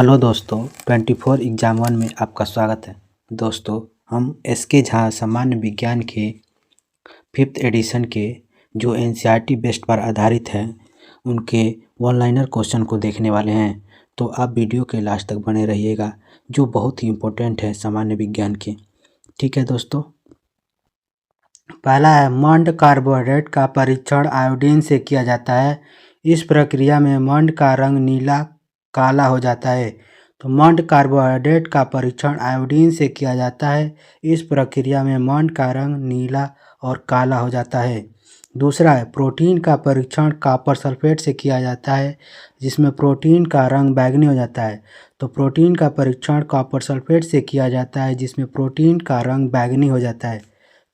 Hello दोस्तों, 24 exam 1 में आपका स्वागत है। दोस्तों, हम एसके झा सामान्य विज्ञान के 5th एडिशन के जो एनसीईआरटी बेस्ड पर आधारित है उनके वन लाइनर क्वेश्चन को देखने वाले हैं। तो आप वीडियो के लास्ट तक बने रहिएगा, जो बहुत ही इम्पोर्टेंट है सामान्य विज्ञान के। ठीक है दोस्तों, पहला है मंड कार्बोहाइड्रेट का परीक्षण आयोडीन से किया जाता है। इस प्रक्रिया में मंड का रंग नीला काला हो जाता है। तो मंड कार्बोहाइड्रेट का परीक्षण आयोडीन से किया जाता है। इस प्रक्रिया में मंड का रंग नीला और काला हो जाता है। दूसरा है प्रोटीन का परीक्षण कॉपर सल्फेट से किया जाता है, जिसमें प्रोटीन का रंग बैंगनी हो जाता है। तो प्रोटीन का परीक्षण कॉपर सल्फेट से किया जाता है, जिसमें प्रोटीन का रंग बैंगनी हो जाता है।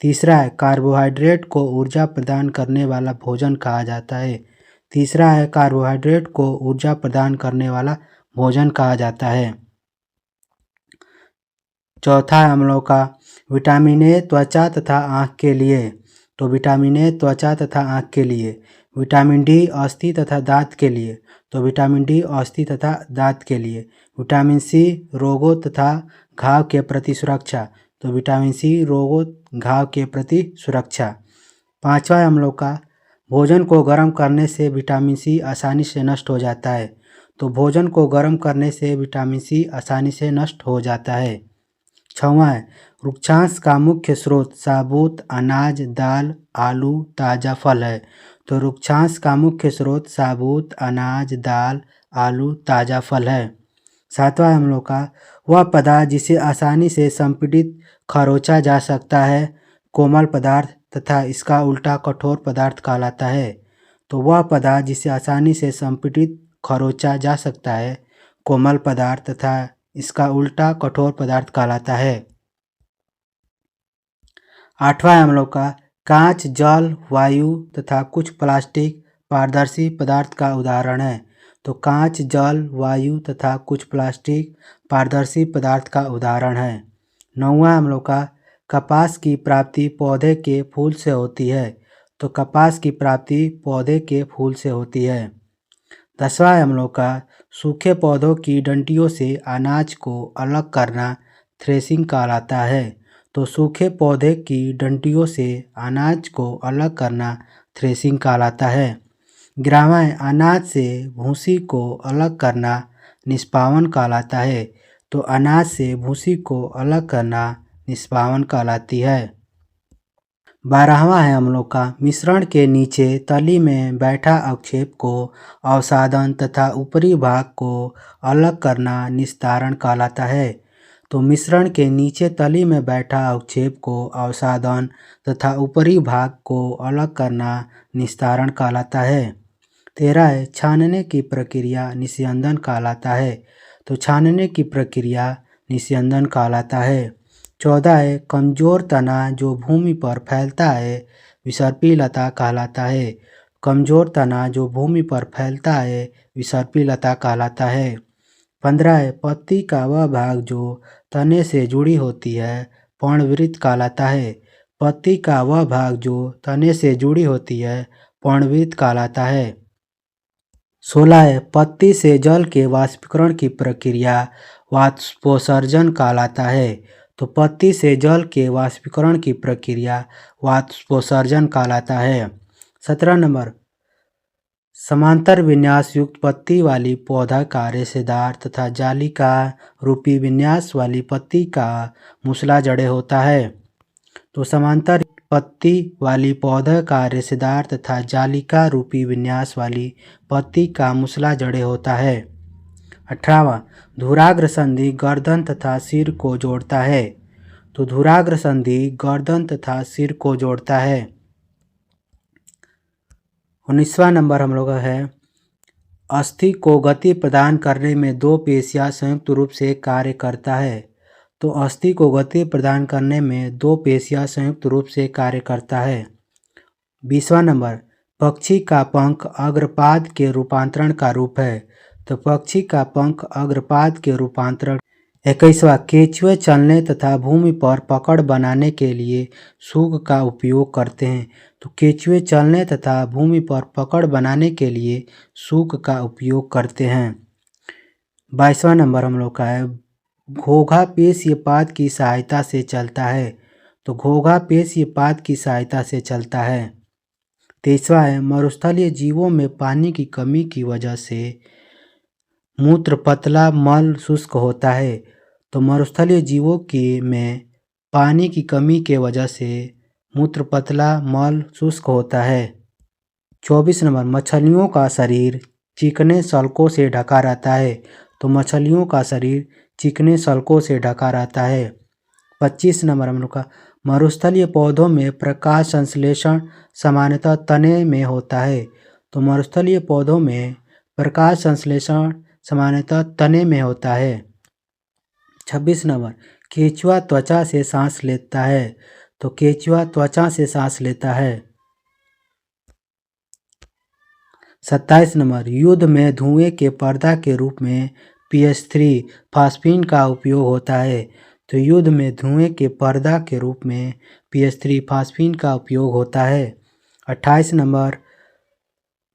तीसरा है कार्बोहाइड्रेट को ऊर्जा प्रदान करने वाला भोजन कहा जाता है। तीसरा है कार्बोहाइड्रेट को ऊर्जा प्रदान करने वाला भोजन कहा जाता है। चौथा है हम लोग का विटामिन ए त्वचा तथा आँख के लिए। तो विटामिन ए त्वचा तथा आँख के लिए। विटामिन डी अस्थि तथा दांत के लिए। तो विटामिन डी अस्थि तथा दांत के लिए। विटामिन सी रोगों तथा घाव के प्रति सुरक्षा। तो विटामिन सी रोगों घाव के प्रति सुरक्षा। पांचवा है हम लोग का भोजन को गर्म करने से विटामिन सी आसानी से नष्ट हो जाता है। तो भोजन को गर्म करने से विटामिन सी आसानी से नष्ट हो जाता है। छठवां है रुक्षांश का मुख्य स्रोत साबुत अनाज, दाल, आलू, ताज़ा फल है। तो रुक्षांश का मुख्य स्रोत साबुत अनाज, दाल, आलू, ताज़ा फल है। सातवां हम लोग का वह पदार्थ जिसे आसानी से संपीड़ित खरोचा जा सकता है कोमल पदार्थ तथा इसका उल्टा कठोर पदार्थ कहलाता है। तो वह पदार्थ जिसे आसानी से संपीड़ित खरोचा जा सकता है कोमल पदार्थ तथा इसका उल्टा कठोर पदार्थ कहलाता है। आठवां हम लोग का कांच, जल, वायु तथा कुछ प्लास्टिक पारदर्शी पदार्थ का उदाहरण है। तो कांच, जल, वायु तथा कुछ प्लास्टिक पारदर्शी पदार्थ का उदाहरण है। नौवां हम लोग का कपास की प्राप्ति पौधे के फूल से होती है। तो कपास की प्राप्ति पौधे के फूल से होती है। 10वां हम लोग का सूखे पौधों की डंडियों से अनाज को अलग करना थ्रेसिंग कहलाता है। तो सूखे पौधे की डंडियों से अनाज को अलग करना थ्रेसिंग कहलाता है। 11वां अनाज से भूसी को अलग करना निष्पावन कहलाता है। तो अनाज से भूसी को अलग करना निष्पावन कहलाती है। 12वां है हम लोग का मिश्रण के नीचे तली में बैठा अवक्षेप को अवसादन तथा ऊपरी भाग को अलग करना निस्तारण कहलाता है। तो मिश्रण के नीचे तली में बैठा अवक्षेप को अवसादन तथा ऊपरी भाग को अलग करना निस्तारण कहलाता है। 13 है छानने की प्रक्रिया निस्यंदन कहलाता है। तो छानने की प्रक्रिया निस्यंदन कहलाता है। 14 है कमजोर तना जो भूमि पर फैलता है विसर्पी लता कहलाता है। कमजोर तना जो भूमि पर फैलता है विसर्पी लता कहलाता है। 15 है पत्ती का वह भाग जो तने से जुड़ी होती है पर्णवृत्त कहलाता है। पत्ती का वह भाग जो तने से जुड़ी होती है पर्णवृत्त कहलाता है। 16 है पत्ती से जल के वाष्पीकरण की प्रक्रिया वाष्पोत्सर्जन कहलाता है। तो पत्ती से जल के वाष्पीकरण की प्रक्रिया वाष्पोत्सर्जन कहलाता है। 17 नंबर समांतर विन्यास युक्त पत्ती वाली पौधा का रेशेदार तथा जालिका रूपी विन्यास वाली पत्ती का मूसला जड़े होता है। तो समांतर पत्ती वाली पौधे का रेशेदार तथा जालिका रूपी विन्यास वाली पत्ती का मूसला जड़े होता है। 18वां धुराग्र संधि गर्दन तथा सिर को जोड़ता है। तो धुराग्र संधि गर्दन तथा सिर को जोड़ता है। 19वां नंबर हम लोग है अस्थि को गति प्रदान करने में दो पेशियां संयुक्त रूप से कार्य करता है। तो अस्थि को गति प्रदान करने में दो पेशियां संयुक्त रूप से कार्य करता है। 20वां नंबर पक्षी का पंख अग्रपाद के रूपांतरण का रूप है। तो पक्षी का पंख अग्रपाद के रूपांतरण। 21वां केंचुए चलने तथा भूमि पर पकड़ बनाने के लिए सूक का उपयोग करते हैं। तो केंचुए चलने तथा भूमि पर पकड़ बनाने के लिए सूक का उपयोग करते हैं। 22वां नंबर हम लोग का है घोंघा पेशीय पाद की सहायता से चलता है। तो घोंघा पेशीय पाद की सहायता से चलता है। 23वां है मरुस्थलीय जीवों में पानी की कमी की वजह से मूत्र पतला मल शुष्क होता है। तो मरुस्थलीय जीवों की में पानी की कमी के वजह से मूत्र पतला मल शुष्क होता है। 24 नंबर मछलियों का शरीर चिकने सल्कों से ढका रहता है। तो मछलियों का शरीर चिकने सल्कों से ढका रहता है। 25 नंबर हम लोग का मरुस्थलीय पौधों में प्रकाश संश्लेषण सामान्यतः तने में होता है। तो मरुस्थलीय पौधों में प्रकाश संश्लेषण सामान्यतः तने में होता है। 26 नंबर केंचुआ त्वचा से सांस लेता है। तो केंचुआ त्वचा से सांस लेता है। 27 नंबर युद्ध में धुएं के पर्दा के रूप में PH3 फास्फीन का उपयोग होता है। तो युद्ध में धुएं के पर्दा के रूप में PH3 फास्फीन का उपयोग होता है। 28 नंबर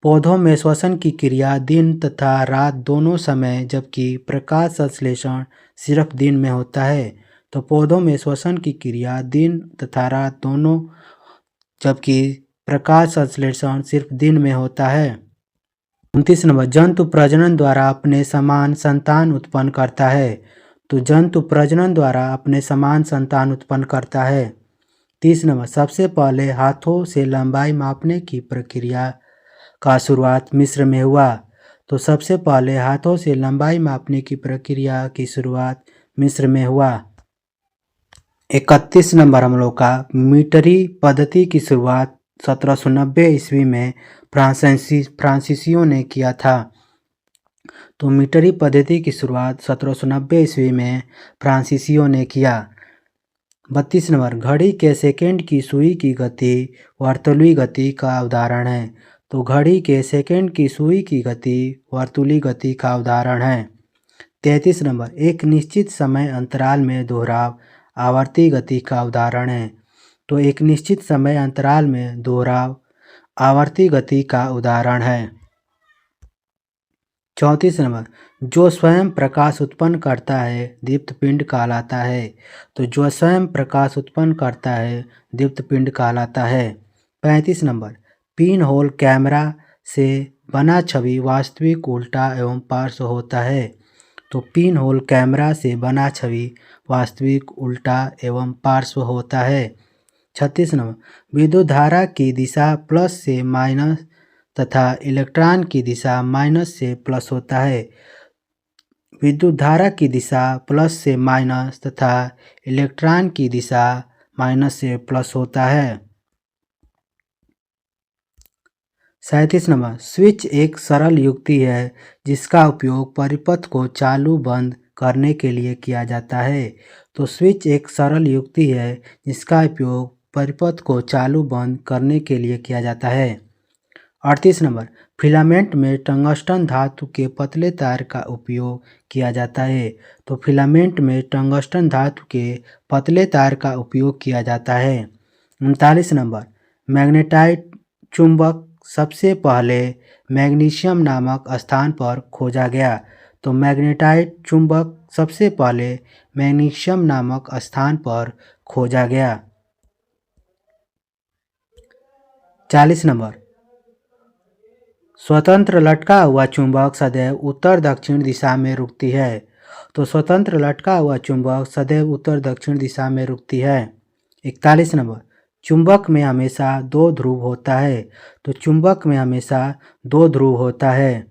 पौधों में श्वसन की क्रिया दिन तथा रात दोनों समय जबकि प्रकाश संश्लेषण सिर्फ दिन में होता है। तो पौधों में श्वसन की क्रिया दिन तथा रात दोनों जबकि प्रकाश संश्लेषण सिर्फ दिन में होता है। 29 नंबर जंतु प्रजनन द्वारा अपने समान संतान उत्पन्न करता है। तो जंतु प्रजनन द्वारा अपने समान संतान उत्पन्न करता है। 30 नंबर सबसे पहले हाथों से लंबाई मापने की प्रक्रिया का शुरुआत मिस्र में हुआ। तो सबसे पहले हाथों से लंबाई मापने की प्रक्रिया की शुरुआत मिस्र में हुआ। 31 नंबर हम लोग का मीटरी पद्धति की शुरुआत 1790 ईस्वी में फ्रांसीसियों ने किया था। तो मीटरी पद्धति की शुरुआत 1790 ईस्वी में फ्रांसीसियों ने किया। 32 नंबर घड़ी के सेकंड की सुई की गति वर्तुली गति का उदाहरण है। तो घड़ी के सेकंड की सुई की गति वर्तुली गति का उदाहरण है। 33 नंबर एक निश्चित समय अंतराल में दोहराव आवर्ती गति का उदाहरण है। तो एक निश्चित समय अंतराल में दोहराव आवर्ती गति का उदाहरण है। 34 नंबर जो स्वयं प्रकाश उत्पन्न करता है दीप्त पिंड कहलाता है। तो जो स्वयं प्रकाश उत्पन्न करता है दीप्त पिंड कहलाता है। 35 नंबर पिन होल कैमरा से बना छवि वास्तविक उल्टा एवं पार्श्व होता है। तो पिन होल कैमरा से बना छवि वास्तविक उल्टा एवं पार्श्व होता है। 36 नंबर विद्युत धारा की दिशा प्लस से माइनस तथा इलेक्ट्रॉन की दिशा माइनस से प्लस होता है। विद्युत धारा की दिशा प्लस से माइनस तथा इलेक्ट्रॉन की दिशा माइनस से प्लस होता है। 37 नंबर स्विच एक सरल युक्ति है जिसका उपयोग परिपथ को चालू बंद करने के लिए किया जाता है। तो स्विच एक सरल युक्ति है जिसका उपयोग परिपथ को चालू बंद करने के लिए किया जाता है। 38 नंबर फिलामेंट में टंगस्टन धातु के पतले तार का उपयोग किया जाता है। तो फिलामेंट में टंगस्टन धातु के पतले तार का उपयोग किया जाता है। 39 नंबर मैग्नेटाइट चुंबक सबसे पहले मैग्नीशियम नामक स्थान पर खोजा गया। तो मैग्नेटाइट चुंबक सबसे पहले मैग्नीशियम नामक स्थान पर खोजा गया। 40 नंबर स्वतंत्र लटका हुआ चुंबक सदैव उत्तर दक्षिण दिशा में रुकती है। तो स्वतंत्र लटका हुआ चुंबक सदैव उत्तर दक्षिण दिशा में रुकती है। 41 नंबर चुंबक में हमेशा दो ध्रुव होता है। तो चुंबक में हमेशा दो ध्रुव होता है।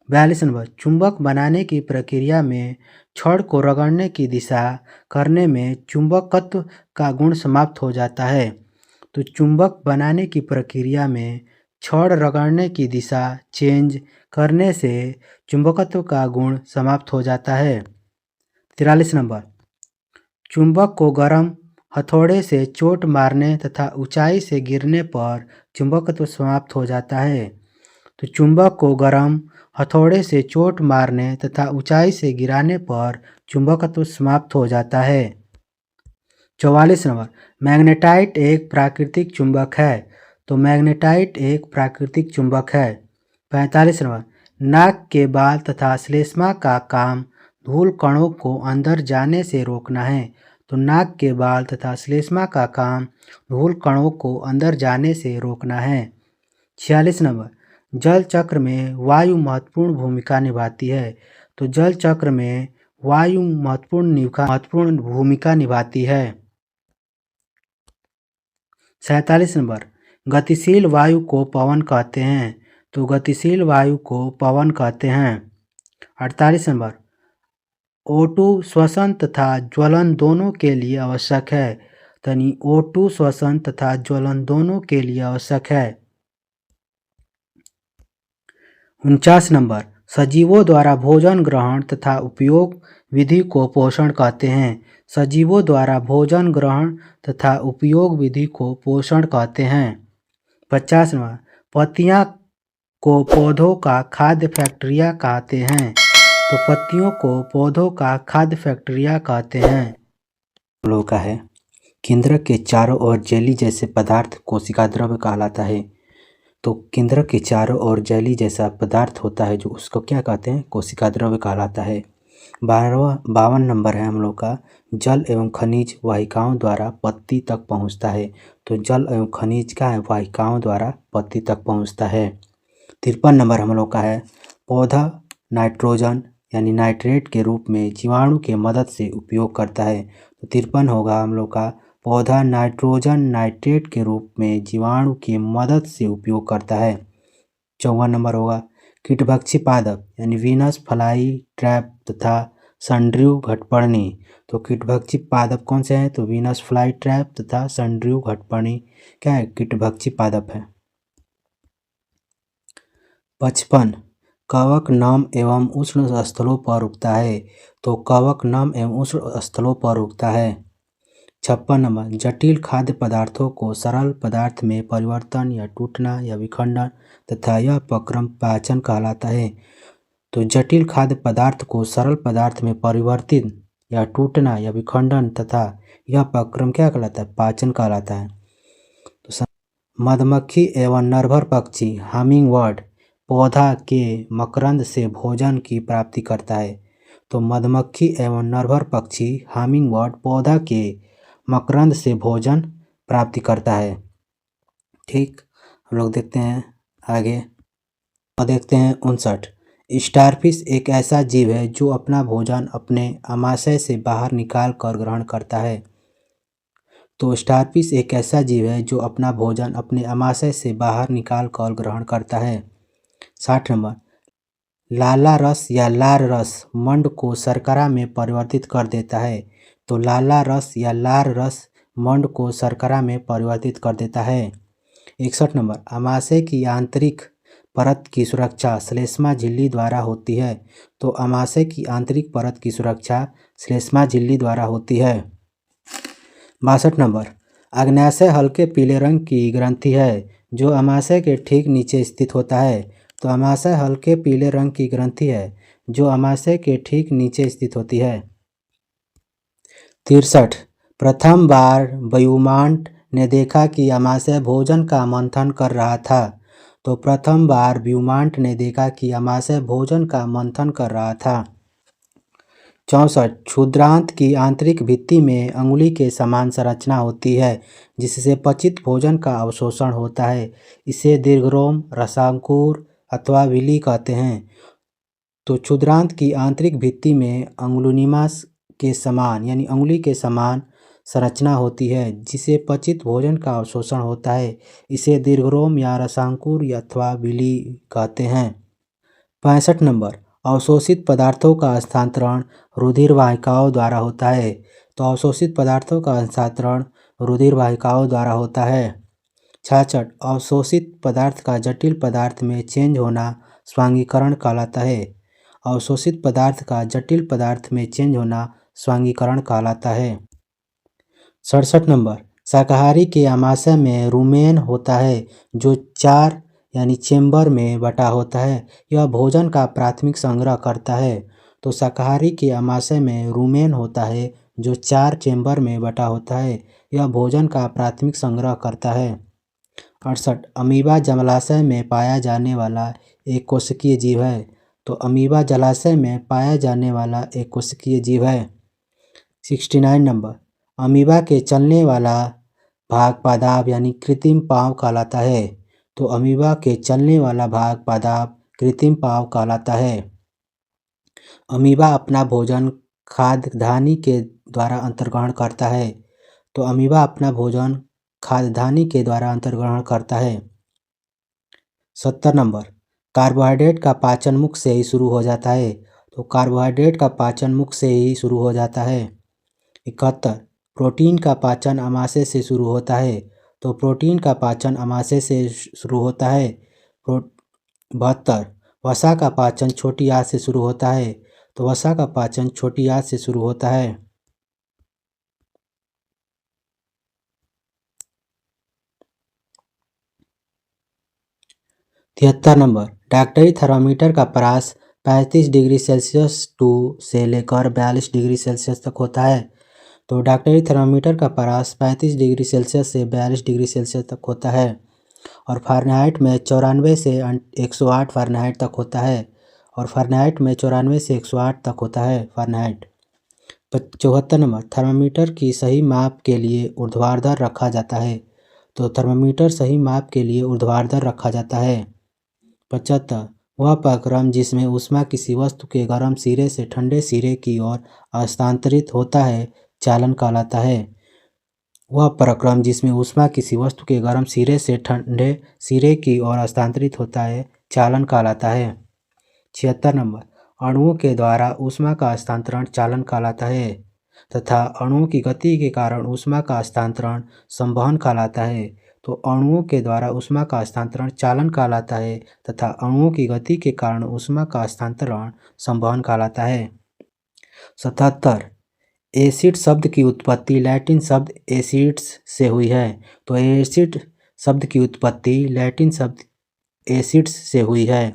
42 नंबर चुंबक बनाने की प्रक्रिया में छड़ को रगड़ने की दिशा करने में चुंबकत्व का गुण समाप्त हो जाता है। तो चुंबक बनाने की प्रक्रिया में छड़ रगड़ने की दिशा चेंज करने से चुंबकत्व का गुण समाप्त हो जाता है। 43 नंबर चुंबक को गर्म हथौड़े से चोट मारने तथा ऊंचाई से गिरने पर चुंबकत्व समाप्त हो जाता है। तो चुंबक को गर्म हथौड़े से चोट मारने तथा ऊंचाई से गिराने पर चुंबकत्व समाप्त हो जाता है। 44 नंबर मैग्नेटाइट एक प्राकृतिक चुंबक है। तो मैग्नेटाइट एक प्राकृतिक चुंबक है। 45 नंबर नाक के बाल तथा श्लेष्मा का काम धूल कणों को अंदर जाने से रोकना है। तो नाक के बाल तथा श्लेष्मा का काम धूल कणों को अंदर जाने से रोकना है। 46 नंबर, जल चक्र में वायु महत्वपूर्ण भूमिका निभाती है। तो जल चक्र में वायु महत्वपूर्ण भूमिका निभाती है। 47 नंबर, गतिशील वायु को पवन कहते हैं। तो गतिशील वायु को पवन कहते हैं। 48 नंबर, O2 श्वसन तथा ज्वलन दोनों के लिए आवश्यक है। यानी O2 श्वसन तथा ज्वलन दोनों के लिए आवश्यक है। 49 नंबर, सजीवों द्वारा भोजन ग्रहण तथा उपयोग विधि को पोषण कहते हैं। सजीवों द्वारा भोजन ग्रहण तथा उपयोग विधि को पोषण कहते हैं। 50 नंबर, पत्तियां को पौधों का खाद्य फैक्ट्रिया कहते हैं। तो पत्तियों को पौधों का खाद्य फैक्ट्रिया कहते हैं। लोगों का है, केंद्रक के चारों ओर जेली जैसे पदार्थ कोशिका द्रव्य कहलाता है। तो केंद्रक के चारों ओर जेली जैसा पदार्थ होता है जो उसको क्या कहते हैं, कोशिका द्रव्य कहलाता है। 52 नंबर है हम लोग का, जल एवं खनिज वाहिकाओं द्वारा पत्ती तक पहुंचता है। तो जल एवं खनिज का है वाहिकाओं द्वारा पत्ती तक पहुंचता है। 53 नंबर हम लोग का है, पौधा नाइट्रोजन यानी नाइट्रेट के रूप में जीवाणु के मदद से उपयोग करता है। तो 53 होगा हम लोग का, पौधा नाइट्रोजन नाइट्रेट के रूप में जीवाणु की मदद से उपयोग करता है। 54 नंबर होगा, कीटभक्षी पादप यानी वीनस फ्लाई ट्रैप तथा सनड्रयू घटपर्णी। तो कीटभक्षी पादप कौन से हैं, तो वीनस फ्लाई ट्रैप तथा सनड्रयू घटपर्णी क्या है, कीटभक्षी पादप है। 55, कवक नम एवं उष्ण स्थलों पर उगता है। तो कवक नम एवं उष्ण स्थलों पर उगता है। 56 नंबर, जटिल खाद्य पदार्थों को सरल पदार्थ में परिवर्तन या टूटना या विखंडन तथा यह प्रक्रम पाचन कहलाता है। तो जटिल खाद्य पदार्थ को सरल पदार्थ में परिवर्तित या टूटना या विखंडन तथा यह प्रक्रम क्या कहलाता है, पाचन कहलाता है। तो मधुमक्खी एवं नरभर पक्षी हमिंग बर्ड पौधा के मकरंद से भोजन की प्राप्ति करता है। तो मधुमक्खी एवं नरभर पक्षी हमिंग बर्ड पौधा के मकरंद से भोजन प्राप्ति करता है। ठीक, हम लोग देखते हैं आगे और देखते हैं 59, स्टारफिश एक ऐसा जीव है जो अपना भोजन अपने आमाशय से बाहर निकाल कर ग्रहण करता है। तो स्टारफिश एक ऐसा जीव है जो अपना भोजन अपने आमाशय से बाहर निकाल कर ग्रहण करता है। 60 नंबर, लाला रस या लार रस मंड को शर्करा में परिवर्तित कर देता है। तो लाला रस या लार रस मंड को शर्करा में परिवर्तित कर देता है। 61 नंबर, आमाशय की आंतरिक परत की सुरक्षा श्लेष्मा झिल्ली द्वारा होती है। तो आमाशय की आंतरिक परत की सुरक्षा श्लेष्मा झिल्ली द्वारा होती है। 62 नंबर, अग्न्याशय हल्के पीले रंग की ग्रंथि है जो आमाशय के ठीक नीचे स्थित होता है। तो आमाशय हल्के पीले रंग की ग्रंथि है जो आमाशय के ठीक नीचे स्थित होती है। 63, प्रथम बार ब्यूमांट ने देखा कि आमाशय भोजन का मंथन कर रहा था। तो प्रथम बार ब्यूमांट ने देखा कि आमाशय भोजन का मंथन कर रहा था। 64, क्षुद्रांत की आंतरिक भित्ति में अंगुली के समान संरचना होती है जिससे पचित भोजन का अवशोषण होता है। इसे दीर्घरोम, रसांकुर अथवा विली कहते हैं। तो क्षुद्रांत की आंतरिक भित्ति में अंगुलिनिमा के समान यानी अंगुली के समान संरचना होती है जिसे पचित भोजन का अवशोषण होता है। इसे दीर्घरोम या रसांकुर अथवा विली कहते हैं। 65 नंबर, अवशोषित पदार्थों का हस्तांतरण रुधिर वाहिकाओं द्वारा होता है। तो अवशोषित पदार्थों का हस्तांतरण रुधिर वाहिकाओं द्वारा होता है। 66, अवशोषित पदार्थ का जटिल पदार्थ में चेंज होना स्वांगीकरण कहलाता है। अवशोषित पदार्थ का जटिल पदार्थ में चेंज होना स्वांगीकरण कहलाता है। 67 नंबर, शाकाहारी के आमाशय में रुमेन होता है जो 4 यानी चेम्बर में बटा होता है। यह भोजन का प्राथमिक संग्रह करता है। तो शाकाहारी के आमाशय में रुमेन होता है जो 4 चेम्बर में बटा होता है। यह भोजन का प्राथमिक संग्रह करता है। 68, अमीबा जमलाशय में पाया जाने वाला एक कोशिकीय जीव है? तो अमीबा जलाशय में पाया जाने वाला एक कोशिकीय जीव है। 69 नंबर, अमीबा के चलने वाला भाग पादाप यानी कृत्रिम पाँव कहलाता है। तो अमीबा के चलने वाला भाग पादाप कृत्रिम पाँव कहलाता है। अमीबा अपना भोजन खाद्यधानी के द्वारा अंतर्ग्रहण करता है। तो अमीबा अपना भोजन खाद्यधानी के द्वारा अंतर्ग्रहण करता है। 70 नंबर, कार्बोहाइड्रेट का पाचन मुख से ही शुरू हो जाता है। तो कार्बोहाइड्रेट का पाचन मुख से ही शुरू हो जाता है। 71, प्रोटीन का पाचन आमाशय से शुरू होता है। तो प्रोटीन का पाचन आमाशय से शुरू होता है। 72, वसा का पाचन छोटी आंत से शुरू होता है। तो वसा का पाचन छोटी आंत से शुरू होता है। 73 नंबर, डॉक्टरी थर्मामीटर का परास 35 डिग्री सेल्सियस से लेकर 42 डिग्री सेल्सियस तक होता है। तो डॉक्टरी थर्मामीटर का परास 35 डिग्री सेल्सियस से 42 डिग्री सेल्सियस तक होता है। और फ़ारेनहाइट में 94 से 108 फ़ारेनहाइट तक होता है। और फ़ारेनहाइट में 94 से 108 तक होता है फ़ारेनहाइट। 74 नंबर, थर्मामीटर की सही माप के लिए ऊर्ध्वाधर रखा जाता है। तो थर्मामीटर सही माप के लिए ऊर्ध्वाधर रखा जाता है। 75, वह प्रक्रम जिसमें ऊष्मा किसी वस्तु के गर्म सिरे से ठंडे सिरे की ओर हस्तांतरित होता है चालन कहलाता है। वह प्रक्रम जिसमें ऊष्मा किसी वस्तु के गर्म सिरे से ठंडे सिरे की ओर हस्तांतरित होता है चालन कहलाता है। 76 नंबर, अणुओं के द्वारा ऊष्मा का हस्तांतरण चालन कहलाता है तथा अणुओं की गति के कारण ऊष्मा का हस्तांतरण संवहन कहलाता है। तो अणुओं के द्वारा ऊष्मा का हस्तांतरण चालन कहलाता है तथा अणुओं की गति के कारण ऊष्मा का हस्तांतरण संवहन कहलाता है। 77, एसिड शब्द की उत्पत्ति लैटिन शब्द एसिड्स से हुई है। तो एसिड शब्द की उत्पत्ति लैटिन शब्द एसिड्स से हुई है।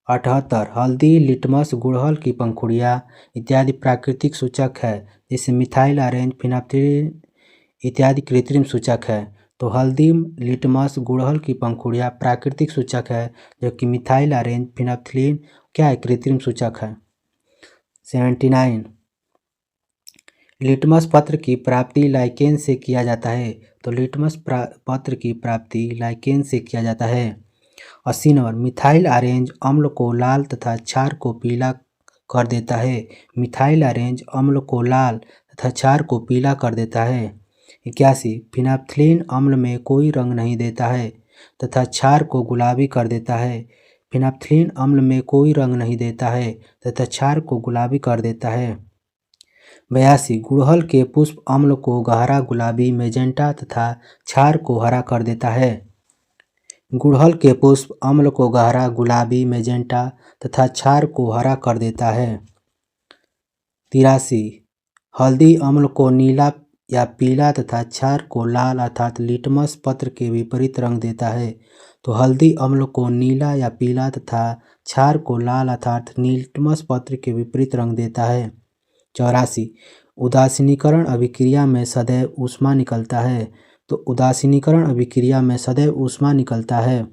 78, हल्दी, लिटमस, गुड़हल की पंखुड़ियाँ इत्यादि प्राकृतिक सूचक है, जैसे मिथाइल ऑरेंज, फिनाप्थलीन इत्यादि कृत्रिम सूचक है। तो हल्दी, लिटमस, गुड़हल की पंखुड़ियाँ प्राकृतिक सूचक है, जबकि मिथाइल ऑरेंज, फिनाप्थलीन क्या है, कृत्रिम सूचक है। 79, लिटमस पत्र की प्राप्ति लाइकेन से किया जाता है। तो लिटमस पत्र की प्राप्ति लाइकेन से किया जाता है। 80 नंबर, मिथाइल ऑरेंज अम्ल को लाल तथा क्षार को पीला कर देता है। मिथाइल ऑरेंज अम्ल को लाल तथा क्षार को पीला कर देता है। 81, फिनाप्थलीन अम्ल में कोई रंग नहीं देता है तथा क्षार को गुलाबी कर देता है। फिनाप्थलीन अम्ल में कोई रंग नहीं देता है तथा क्षार को गुलाबी कर देता है। 82, गुड़हल के पुष्प अम्ल को गहरा गुलाबी, मेजेंटा तथा क्षार को हरा कर देता है। गुड़हल के पुष्प अम्ल को गहरा गुलाबी, मेजेंटा तथा क्षार को हरा कर देता है। 83, हल्दी अम्ल को नीला या पीला तथा क्षार को लाल अर्थात लिटमस पत्र के विपरीत रंग देता है। तो हल्दी अम्ल को नीला या पीला तथा क्षार को लाल अर्थात लिटमस पत्र के विपरीत रंग देता है। 84, उदासीनीकरण अभिक्रिया में सदैव ऊष्मा निकलता है। तो उदासीनीकरण अभिक्रिया में सदैव ऊष्मा निकलता है।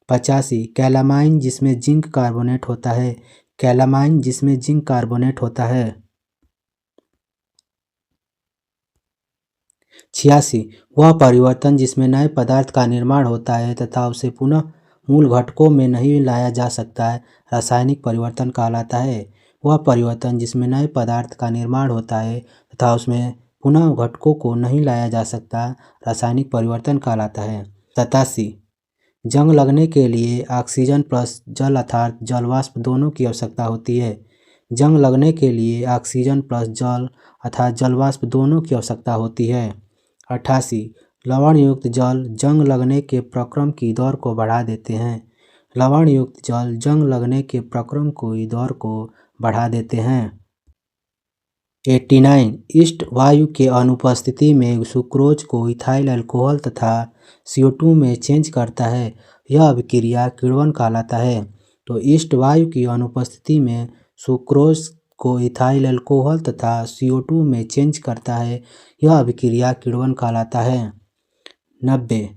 85, कैलामाइन जिसमें जिंक कार्बोनेट होता है। कैलामाइन जिसमें जिंक कार्बोनेट होता है। 86, वह परिवर्तन जिसमें नए पदार्थ का निर्माण होता है तथा उसे पुनः मूल घटकों में नहीं लाया जा सकता है रासायनिक परिवर्तन कहलाता है। वह परिवर्तन जिसमें नए पदार्थ का निर्माण होता है तथा उसमें पुनः घटकों को नहीं लाया जा सकता रासायनिक परिवर्तन कहलाता है। 87, जंग लगने के लिए ऑक्सीजन प्लस जल अर्थात जलवाष्प दोनों की आवश्यकता होती है। जंग लगने के लिए ऑक्सीजन प्लस जल अर्थात जलवाष्प दोनों की आवश्यकता होती है। 88, लवण युक्त जल जंग लगने के प्रक्रम की दौर को बढ़ा देते हैं। लवण युक्त जल जंग लगने के प्रक्रम की दौर को बढ़ा देते हैं। 89, ईस्ट वायु के अनुपस्थिति में सुक्रोज को इथाइल अल्कोहल तथा CO2 में चेंज करता है। यह अभिक्रिया किण्वन कहलाता है। तो ईस्ट वायु की अनुपस्थिति में सुक्रोज को इथाइल अल्कोहल तथा CO2 में चेंज करता है। यह अभिक्रिया किण्वन कहलाता है। 90,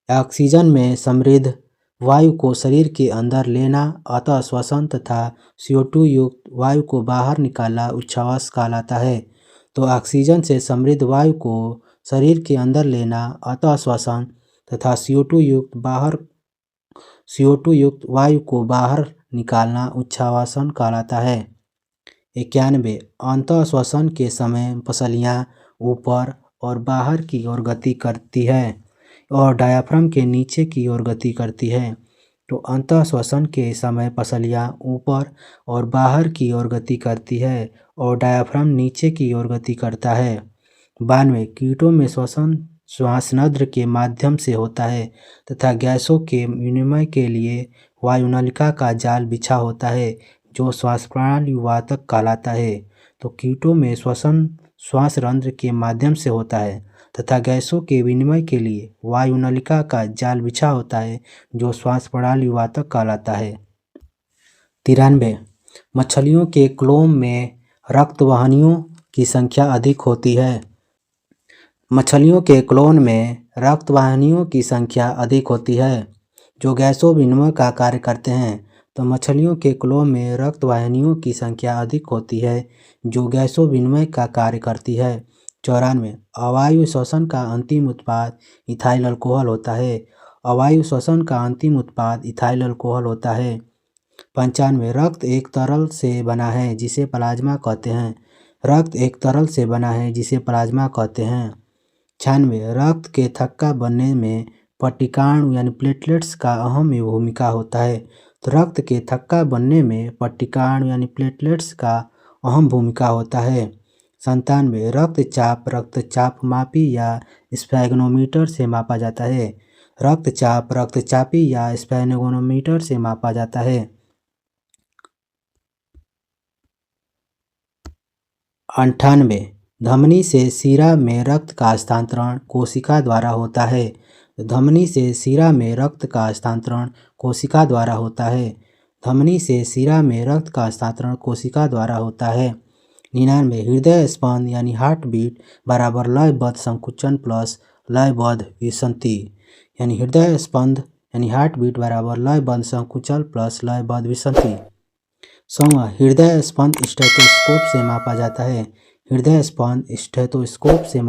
ऑक्सीजन में समृद्ध वायु को शरीर के अंदर लेना अतः श्वसन तथा CO2 युक्त वायु को बाहर निकालना उच्छ्वास कहलाता है। तो ऑक्सीजन से समृद्ध वायु को शरीर के अंदर लेना अतः श्वसन तथा CO2 युक्त वायु को बाहर निकालना उच्छ्वासन कहलाता है। 91 अंतः श्वसन के समय पसलियाँ ऊपर और बाहर की ओर गति करती है और डायाफ्राम के नीचे की ओर गति करती है। तो अंतः श्वसन के समय पसलियाँ ऊपर और बाहर की ओर गति करती है और डायाफ्राम नीचे की ओर गति करता है। 92 कीटों में श्वसन श्वासनद्र के माध्यम से होता है तथा गैसों के विनिमय के लिए वायुनलिका का जाल बिछा होता है जो श्वास प्रणाली वातक कहलाता है। तो कीटों में श्वसन श्वास रंध्र के माध्यम से होता है तथा गैसों के विनिमय के लिए वायुनलिका का जाल बिछा होता है जो श्वास प्रणाली वातक कहलाता है। 93 मछलियों के क्लोम में रक्तवाहिनियों की संख्या अधिक होती है। मछलियों के क्लोन में रक्तवाहिनियों की संख्या अधिक होती है जो गैसों विनिमय का कार्य करते हैं। तो मछलियों के क्लोन में रक्तवाहिनियों की संख्या अधिक होती है जो गैसों विनिमय का कार्य करती है। 94 अवायु श्वसन का अंतिम उत्पाद इथाइल अल्कोहल होता है। अवायु श्वसन का अंतिम उत्पाद इथाइल अल्कोहल होता है। 95 रक्त एक तरल से बना है जिसे प्लाज्मा कहते हैं। रक्त एक तरल से बना है जिसे प्लाज्मा कहते हैं। 96 रक्त के थक्का बनने में पट्टिकाणु यानी प्लेटलेट्स का अहम भूमिका होता है। तो रक्त के थक्का बनने में पट्टिकाणु यानी प्लेटलेट्स का अहम भूमिका होता है। 97 रक्तचाप मापी या स्फैग्नोमीटर से मापा जाता है। रक्तचापी या स्फैग्नोमीटर से मापा जाता है। 98 धमनी से शिरा में रक्त का हस्तांतरण कोशिका द्वारा होता है। धमनी से शिरा में रक्त का हस्तांतरण कोशिका द्वारा होता है। धमनी से शिरा में रक्त का हस्तांतरण कोशिका द्वारा होता है। 99 हृदय स्पंद यानी हार्ट बीट बराबर लयबद्ध संकुचन प्लस लयबद्ध विसंति यानी हृदय स्पंद यानी हार्ट बीट बराबर लयबद्ध संकुचन प्लस लयबद्ध विसंति। 100वां हृदय स्पंद स्टेथोस्कोप से मापा जाता है। हृदय स्पंद स्टेथोस्कोप से